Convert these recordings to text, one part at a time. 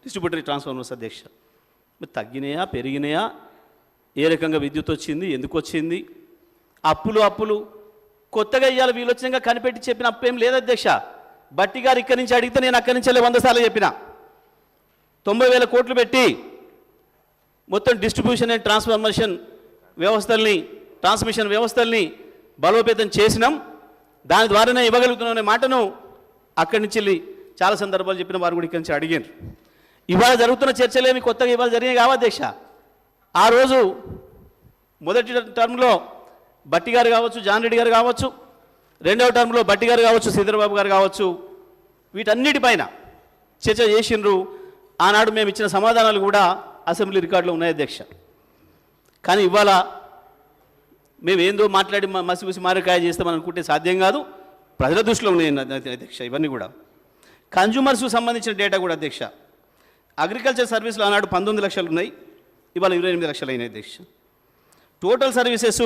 Distributary transformers అధ్యక్ష. మరి తగ్గినాయా పెరిగినాయా, ఏ రకంగా విద్యుత్ వచ్చింది, ఎందుకు వచ్చింది, అప్పులు కొత్తగా ఇవ్వాలి వీళ్ళు వచ్చినాక కనిపెట్టి చెప్పిన అప్పేం లేదు అధ్యక్ష. బట్టి గారు ఇక్కడి నుంచి అడిగితే నేను అక్కడి నుంచి 100 సార్లు చెప్పిన 90,000 కోట్లు పెట్టి మొత్తం డిస్ట్రిబ్యూషన్ అండ్ ట్రాన్స్మిషన్ వ్యవస్థల్ని బలోపేతం చేసినాం, దాని ద్వారానే ఇవ్వగలుగుతున్నాం అనే మాటను అక్కడి నుంచి చాలా సందర్భాలు చెప్పిన వారు కూడా ఇక్కడి నుంచి అడిగారు. ఇవాళ జరుగుతున్న చర్చలేమి కొత్తగా ఇవాళ జరిగాయి కావా అధ్యక్ష. ఆ రోజు మొదటి టర్మ్లో బట్టి గారు కావచ్చు, జాన్ రెడ్డి గారు కావచ్చు, రెండవ టర్మ్లో బట్టి గారు కావచ్చు, శ్రీధర్బాబు గారు కావచ్చు, వీటన్నిటిపైన చర్చ చేసిండ్రు. ఆనాడు మేము ఇచ్చిన సమాధానాలు కూడా అసెంబ్లీ రికార్డులో ఉన్నాయి అధ్యక్ష. కానీ ఇవాళ మేము ఏందో మాట్లాడి మసిమసి మారకాయ చేస్తామని అనుకుంటే సాధ్యం కాదు. ప్రజల దృష్టిలో ఉన్నాయి అధ్యక్ష ఇవన్నీ కూడా. కన్జ్యూమర్స్కు సంబంధించిన డేటా కూడా అధ్యక్ష. అగ్రికల్చర్ సర్వీసులు ఆనాడు 19 లక్షలు ఉన్నాయి, ఇవాళ 28 లక్షలు అయినాయి అధ్యక్ష. టోటల్ సర్వీసెస్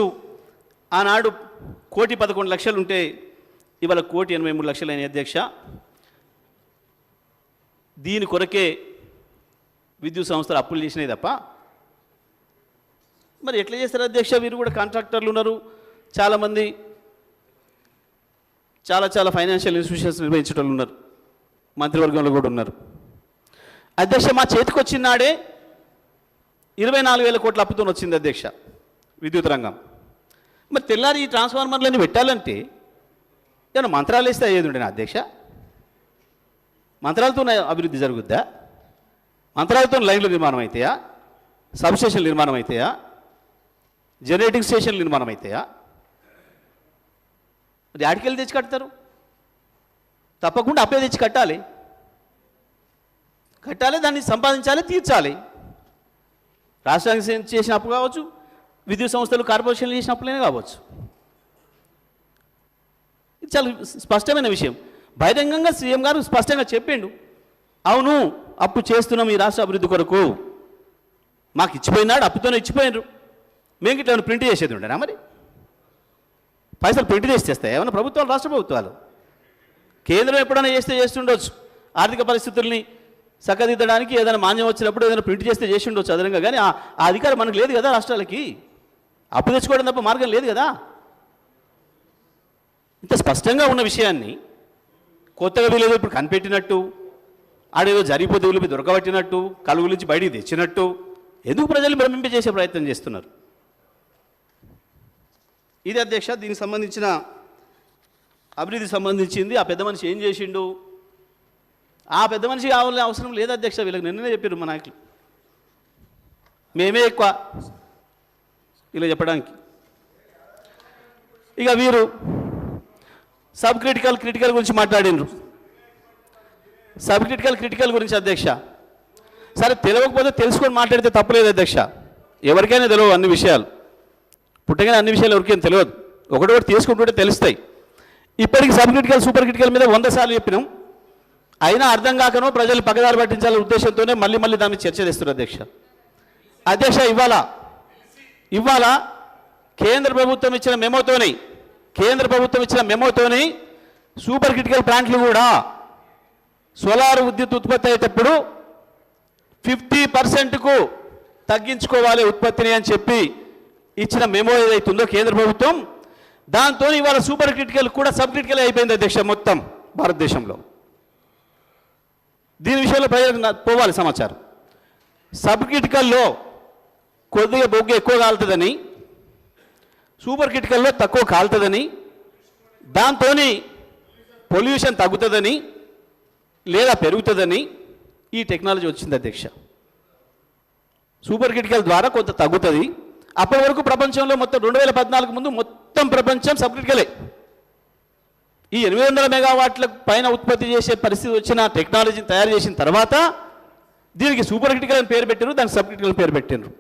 ఆనాడు 1,11,00,000 ఉంటే ఇవాళ 1,83,00,000 అయినాయి అధ్యక్ష. దీని కొరకే విద్యుత్ సంస్థలు అప్పులు చేసినాయి తప్ప మరి ఎట్లా చేస్తారు అధ్యక్ష. వీరు కూడా కాంట్రాక్టర్లు ఉన్నారు, చాలామంది చాలా ఫైనాన్షియల్ ఇన్స్టిట్యూషన్స్ నిర్వహించే వాళ్ళు ఉన్నారు, మంత్రివర్గంలో కూడా ఉన్నారు అధ్యక్ష. మా చేతికి వచ్చిన నాడే 24,000 కోట్ల అప్పుతో వచ్చింది అధ్యక్ష విద్యుత్ రంగం. మరి తెల్లారి ఈ ట్రాన్స్ఫార్మర్లన్నీ పెట్టాలంటే ఏమైనా మంత్రాలు వేస్తే అయ్యేది ఉండేనా అధ్యక్ష? మంత్రాలతో అభివృద్ధి జరుగుద్దా? మంత్రాలతో లైన్లు నిర్మాణం అవుతాయా? సబ్స్టేషన్లు నిర్మాణం అవుతాయా? జనరేటింగ్ స్టేషన్లు నిర్మాణం అవుతాయా? మరి ఆడికెళ్ళి తెచ్చి కడతారు? తప్పకుండా అప్పే తెచ్చి కట్టాలి, దాన్ని సంపాదించాలి, తీర్చాలి. రాష్ట్రానికి చేసిన అప్పు కావచ్చు, విద్యుత్ సంస్థలు కార్పొరేషన్లు చేసిన అప్పులనే కావచ్చు. ఇది చాలా స్పష్టమైన విషయం. బహిరంగంగా సీఎం గారు స్పష్టంగా చెప్పిండు, అవును అప్పు చేస్తున్నాం ఈ రాష్ట్ర అభివృద్ధి కొరకు, మాకు ఇచ్చిపోయినాడు, అప్పుతోనే ఇచ్చిపోయినారు, మేము ఇట్లా ప్రింట్ చేసేది ఉండేనా? మరి పైసలు ప్రింట్ చేసి చేస్తాయి ఏమన్నా ప్రభుత్వాలు, రాష్ట్ర ప్రభుత్వాలు? కేంద్రం ఎప్పుడైనా చేస్తుండొచ్చు, ఆర్థిక పరిస్థితుల్ని చక్కదిద్దడానికి ఏదైనా మాన్యం వచ్చినప్పుడు ఏదైనా ప్రింట్ చేస్తే చేసి ఉండొచ్చు అదనంగా. కానీ ఆ అధికారం మనకు లేదు కదా, రాష్ట్రాలకి అప్పు తెచ్చుకోవడం తప్ప మార్గం లేదు కదా. ఇంత స్పష్టంగా ఉన్న విషయాన్ని కొత్తగా వీళ్ళేదో ఇప్పుడు కనిపెట్టినట్టు, ఆడేదో జరిగిపోతే వీళ్ళు దొరకబట్టినట్టు, కలుగు నుంచి బయటికి తెచ్చినట్టు ఎందుకు ప్రజలు భ్రమింపజేసే ప్రయత్నం చేస్తున్నారు? ఇది అధ్యక్ష దీనికి సంబంధించిన అభివృద్ధి సంబంధించింది. ఆ పెద్ద మనిషి ఏం చేసిండు, ఆ పెద్ద మనిషి కావాలని అవసరం లేదు అధ్యక్ష. వీళ్ళకి నిన్ననే చెప్పారు మా నాయకులు, మేమే ఎక్కువ ఇలా చెప్పడానికి. ఇక వీరు సబ్ క్రిటికల్ గురించి మాట్లాడినరు. సబ్ క్రిటికల్ గురించి అధ్యక్ష, సరే తెలియకపోతే తెలుసుకొని మాట్లాడితే తప్పలేదు అధ్యక్ష. ఎవరికైనా తెలియవు అన్ని విషయాలు, పుట్టగానే అన్ని విషయాలు ఎవరికైనా తెలియదు, ఒకటి తీసుకుంటుంటే తెలుస్తాయి. ఇప్పటికి సబ్ క్రిటికల్ సూపర్ క్రిటికల్ మీద 100 సార్లు చెప్పినాం, అయినా అర్థం కాకనో ప్రజలు పక్కదారి పట్టించాలనే ఉద్దేశంతోనే మళ్ళీ దాన్ని చర్చ చేస్తున్నారు అధ్యక్ష. ఇవాళ కేంద్ర ప్రభుత్వం ఇచ్చిన మెమోతోని సూపర్ క్రిటికల్ ప్లాంట్లు కూడా సోలార్ విద్యుత్ ఉత్పత్తి అయ్యేటప్పుడు 50%కు తగ్గించుకోవాలి ఉత్పత్తిని అని చెప్పి ఇచ్చిన మెమో ఏదైతుందో కేంద్ర ప్రభుత్వం, దాంతో ఇవాళ సూపర్ క్రిటికల్ కూడా సబ్ క్రిటికల్ అయిపోయింది అధ్యక్ష మొత్తం భారతదేశంలో. దీని విషయంలో ప్రజలకు పోవాలి సమాచారం. సబ్ క్రిటికల్లో కొద్దిగా బొగ్గు ఎక్కువ కాలుతుందని, సూపర్ క్రిటికల్లో తక్కువ కాలుతుందని, దాంతో పొల్యూషన్ తగ్గుతుందని లేదా పెరుగుతుందని ఈ టెక్నాలజీ వచ్చింది అధ్యక్ష. సూపర్ క్రిటికల్ ద్వారా కొంత తగ్గుతుంది. అప్పటి వరకు ప్రపంచంలో మొత్తం 2014 ముందు మొత్తం ప్రపంచం సబ్ క్రిటికలే. ఈ 800 మెగావాట్ల పైన ఉత్పత్తి చేసే పరిస్థితి వచ్చిన టెక్నాలజీని తయారు చేసిన తర్వాత దీనికి సూపర్ క్రిటికల్ అని పేరు పెట్టారు, దానికి సబ్ క్రిటికల్ పేరు పెట్టారు.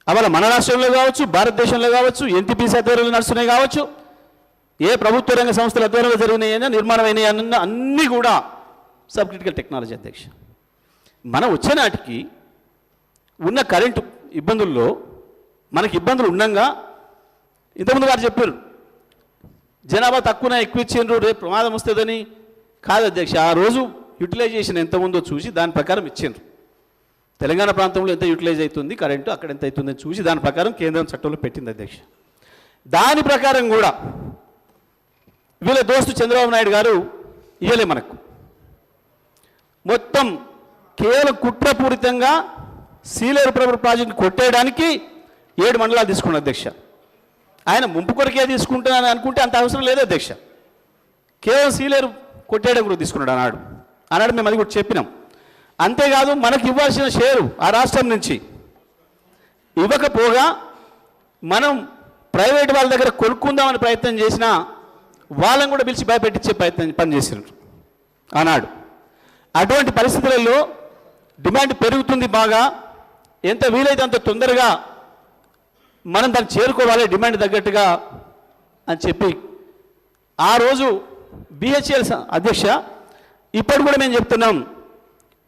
అలా మన రాష్ట్రంలో కావచ్చు, భారతదేశంలో కావచ్చు, ఎన్టీపీసీ ఆధ్వర్యంలో నడుస్తున్నాయి కావచ్చు, ఏ ప్రభుత్వ రంగ సంస్థల ఆధ్వర్యంలో జరిగినాయైనా నిర్మాణం అయినాయన్నా అన్నీ కూడా సబ్ క్రిటికల్ టెక్నాలజీ అధ్యక్ష. మనం వచ్చే నాటికి ఉన్న కరెంటు ఇబ్బందుల్లో మనకి ఇబ్బందులు ఉండగా, ఇంతకుముందు వారు చెప్పారు జనాభా తక్కువ ఎక్కువ ఇచ్చిండ్రు రేపు ప్రమాదం వస్తుందని. కాదు అధ్యక్ష, ఆ రోజు యూటిలైజేషన్ ఎంత ఉందో చూసి దాని ప్రకారం ఇచ్చిండ్రు. తెలంగాణ ప్రాంతంలో ఎంత యూటిలైజ్ అవుతుంది కరెంటు, అక్కడ ఎంత అవుతుందని చూసి దాని ప్రకారం కేంద్రం చట్టంలో పెట్టింది అధ్యక్ష. దాని ప్రకారం కూడా వీళ్ళ దోస్తు చంద్రబాబు నాయుడు గారు ఇవ్వలే మనకు. మొత్తం కేవలం కుట్రపూరితంగా సీలేరు ప్రాజెక్టు కొట్టేయడానికి 7 మండలాలు తీసుకున్నాడు అధ్యక్ష. ఆయన ముంపు కొరకే తీసుకుంటానని అనుకుంటే అంత అవసరం లేదు అధ్యక్ష. కేవలం సీలేరు కొట్టేయడం కూడా తీసుకున్నాడు ఆనాడు మేము అది కూడా చెప్పినాం. అంతేకాదు మనకు ఇవ్వాల్సిన షేరు ఆ రాష్ట్రం నుంచి ఇవ్వకపోగా మనం ప్రైవేట్ వాళ్ళ దగ్గర కొనుక్కుందామని ప్రయత్నం చేసినా వాళ్ళని కూడా పిలిచి భయపెట్టించే పనిచేసినారు ఆనాడు. అటువంటి పరిస్థితులలో డిమాండ్ పెరుగుతుంది బాగా, ఎంత వీలైతే అంత తొందరగా మనం దాన్ని చేరుకోవాలి డిమాండ్ తగ్గట్టుగా అని చెప్పి ఆ రోజు BHEL అధ్యక్ష, ఇప్పుడు కూడా మేము చెప్తున్నాం,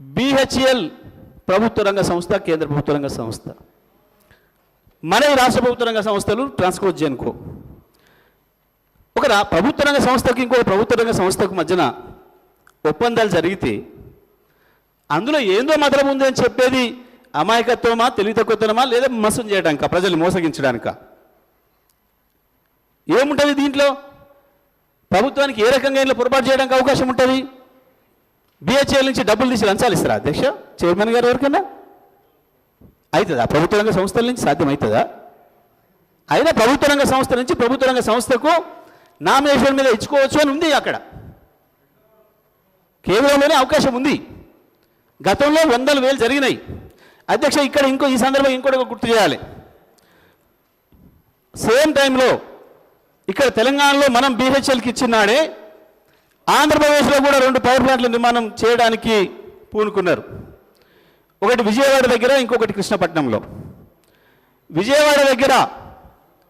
BHEL ప్రభుత్వ రంగ సంస్థ, కేంద్ర ప్రభుత్వ రంగ సంస్థ, మన రాష్ట్ర ప్రభుత్వ రంగ సంస్థలు ట్రాన్స్కో జెన్కో. ఒక ప్రభుత్వ రంగ సంస్థకి ఇంకో ప్రభుత్వ రంగ సంస్థకు మధ్యన ఒప్పందాలు జరిగితే అందులో ఏందో మతలం ఉంది అని చెప్పేది అమాయకత్వమా, తెలివి తక్కువతనమా, లేదా మోసం చేయడానిక, ప్రజల్ని మోసగించడానిక? ఏముంటుంది దీంట్లో? ప్రభుత్వానికి ఏ రకంగా ఇంట్లో పొరపాటు చేయడానికి అవకాశం ఉంటుంది? BHEL నుంచి డబ్బులు తీసి లంచాలు ఇస్తారా అధ్యక్ష? చైర్మన్ గారు ఎవరికైనా అవుతుందా? ప్రభుత్వ రంగ సంస్థల నుంచి సాధ్యమవుతుందా? అయినా ప్రభుత్వ రంగ సంస్థ నుంచి ప్రభుత్వ రంగ సంస్థకు నామినేషన్ మీద ఇచ్చుకోవచ్చు అని ఉంది అక్కడ, కేంద్రంలోనే అవకాశం ఉంది. గతంలో 100,000 జరిగినాయి అధ్యక్ష. ఇక్కడ ఈ సందర్భంగా ఇంకోటి గుర్తు చేయాలి. సేమ్ టైంలో ఇక్కడ తెలంగాణలో మనం BHELకి ఇచ్చినాడే ఆంధ్రప్రదేశ్లో కూడా 2 పవర్ ప్లాంట్ల నిర్మాణం చేయడానికి పూనుకున్నారు. ఒకటి విజయవాడ దగ్గర, ఇంకొకటి కృష్ణపట్నంలో. విజయవాడ దగ్గర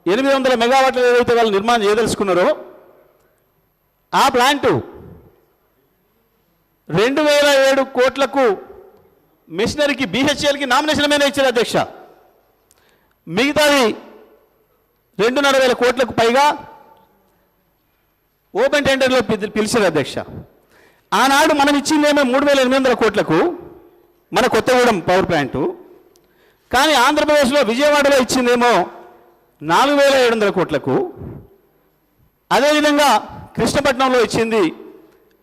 800 మెగావాట్ల ఏదైతే వాళ్ళు నిర్మాణం చేయదలుచుకున్నారో ఆ ప్లాంటు 2007 కోట్లకు మిషనరీకి BHELకి నామినేషన్ మీద ఇచ్చారు అధ్యక్ష. మిగతాది 2,500 కోట్లకు పైగా ఓపెన్ టెండర్లో పిలిచారు అధ్యక్ష. ఆనాడు మనం ఇచ్చిందేమో 3,800 కోట్లకు మన కొత్తగూడెం పవర్ ప్లాంటు, కానీ ఆంధ్రప్రదేశ్లో విజయవాడలో ఇచ్చిందేమో 4,700 కోట్లకు. అదేవిధంగా కృష్ణపట్నంలో ఇచ్చింది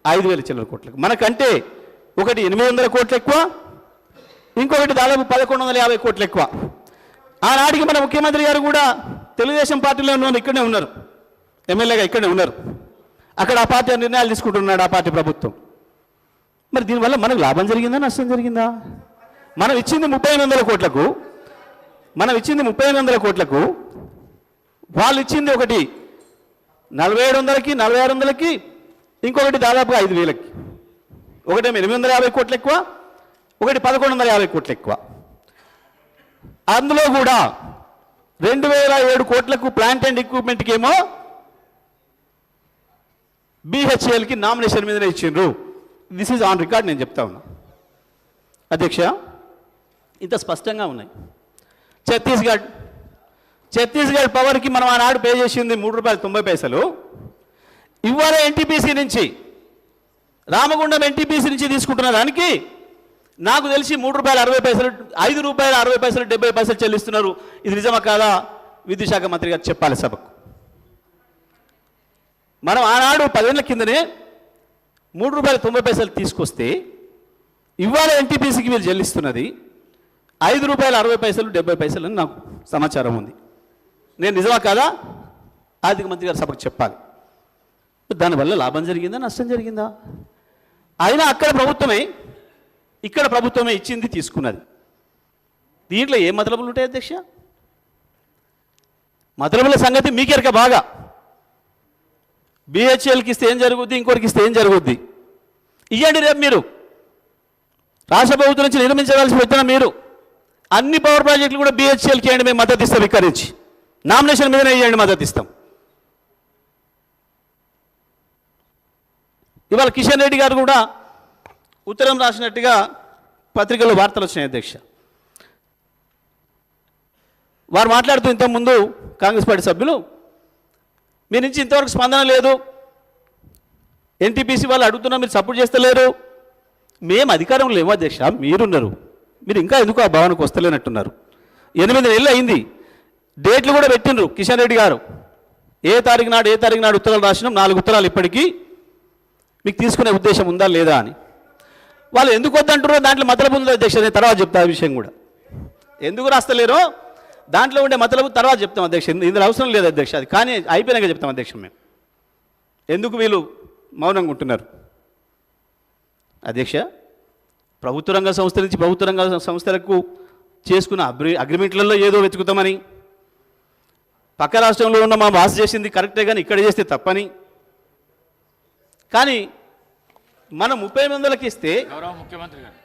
5,000 చిల్లర కోట్లకు. మనకంటే ఒకటి 800 కోట్లు ఎక్కువ, ఇంకొకటి దాదాపు 1,150 కోట్లు ఎక్కువ. ఆనాటికి మన ముఖ్యమంత్రి గారు కూడా తెలుగుదేశం పార్టీలో ఇక్కడనే ఉన్నారు, ఎమ్మెల్యేగా ఇక్కడనే ఉన్నారు. అక్కడ ఆ పార్టీ నిర్ణయాలు తీసుకుంటున్నాడు ఆ పార్టీ ప్రభుత్వం. మరి దీనివల్ల మనకు లాభం జరిగిందా, నష్టం జరిగిందా? మనం ఇచ్చింది 3,800 కోట్లకు, వాళ్ళు ఇచ్చింది ఒకటి 4,700కి, 4,600కి, ఇంకొకటి దాదాపుగా 5,000కి. ఒకటేమో 850 కోట్లు ఎక్కువ, ఒకటి 1,150 కోట్లు ఎక్కువ. అందులో కూడా 2,007 కోట్లకు ప్లాంట్ అండ్ ఎక్విప్మెంట్కి ఏమో BHELకి నామినేషన్ మీదనే ఇచ్చిండ్రు. దిస్ ఈజ్ ఆన్ రికార్డ్, నేను చెప్తా ఉన్నా అధ్యక్ష. ఇంత స్పష్టంగా ఉన్నాయి. ఛత్తీస్గఢ్ పవర్కి మనం ఆనాడు పే చేసింది ₹3.90. ఇవాళ NTPC నుంచి, రామగుండం NTPC నుంచి తీసుకుంటున్న దానికి నాకు తెలిసి ₹3.60, ₹5.60, 70 చెల్లిస్తున్నారు. ఇది నిజమా కాదా? విద్యుత్ శాఖ మంత్రి గారు చెప్పాలి సభకు. మనం ఆనాడు 10 ఏళ్ల కిందనే ₹3.90 తీసుకొస్తే ఇవాళ NTPCకి వీళ్ళు చెల్లిస్తున్నది ₹5.60, 70 అని నాకు సమాచారం ఉంది. నేను నిజమా కాదా ఆర్థిక మంత్రి గారు సభకు చెప్పాలి. దానివల్ల లాభం జరిగిందా, నష్టం జరిగిందా? అయినా అక్కడ ప్రభుత్వమే, ఇక్కడ ప్రభుత్వమే ఇచ్చింది, తీసుకున్నది. దీంట్లో ఏ మతలబులు ఉంటాయి అధ్యక్ష? మతలబుల సంగతి మీకెరక బాగా. BHELకి ఇస్తే ఏం జరుగుద్ది, ఇంకోటికి ఇస్తే ఏం జరుగుద్ది? ఇవ్వండి. రేపు మీరు రాష్ట్ర ప్రభుత్వం నుంచి నిర్మించవలసి వచ్చిన మీరు అన్ని పవర్ ప్రాజెక్టులు కూడా BHELకి ఇవ్వండి, మేము మద్దతు ఇస్తాం. వికరించి నామినేషన్ మీదనే ఇవ్వండి, మద్దతు ఇస్తాం. ఇవాళ కిషన్ రెడ్డి గారు కూడా ఉత్తరం రాసినట్టుగా పత్రికల్లో వార్తలు వచ్చినాయి అధ్యక్ష. వారు మాట్లాడుతూ ఇంతకుముందు కాంగ్రెస్ పార్టీ సభ్యులు, మీ నుంచి ఇంతవరకు స్పందన లేదు, NTPC వాళ్ళు అడుగుతున్నా మీరు సపోర్ట్ చేస్తలేరు, మేము అధికారంలో లేమో అధ్యక్ష, మీరున్నారు, మీరు ఇంకా ఎందుకు ఆ భావనకు వస్తలేనట్టున్నారు. 8 నెలలు అయింది, డేట్లు కూడా పెట్టిండ్రు కిషన్ రెడ్డి గారు, ఏ తారీఖు నాడు ఉత్తరాలు రాసినాం, 4 ఉత్తరాలు ఇప్పటికీ మీకు తీసుకునే ఉద్దేశం ఉందా లేదా అని. వాళ్ళు ఎందుకు వద్దంటారో దాంట్లో మతలబు ఉంది అధ్యక్ష, నేను తర్వాత చెప్తా ఆ విషయం కూడా. ఎందుకు రాస్తలేరో దాంట్లో ఉండే మతలబు తర్వాత చెప్తాం అధ్యక్ష, ఇందులో అవసరం లేదు అధ్యక్ష, అది కానీ అయిపోయినాక చెప్తాం అధ్యక్ష. మేము ఎందుకు వీళ్ళు మౌనంగా ఉంటున్నారు అధ్యక్ష? ప్రభుత్వ రంగ సంస్థ నుంచి ప్రభుత్వ రంగ సంస్థలకు చేసుకున్న అగ్రిమెంట్లలో ఏదో వెతుకుతామని, పక్క రాష్ట్రంలో ఉన్న మా బాస్ చేసింది కరెక్టే కానీ ఇక్కడ చేస్తే తప్పని, కానీ మనం 30 మందికి ఇస్తే గౌరవ ముఖ్యమంత్రి గారు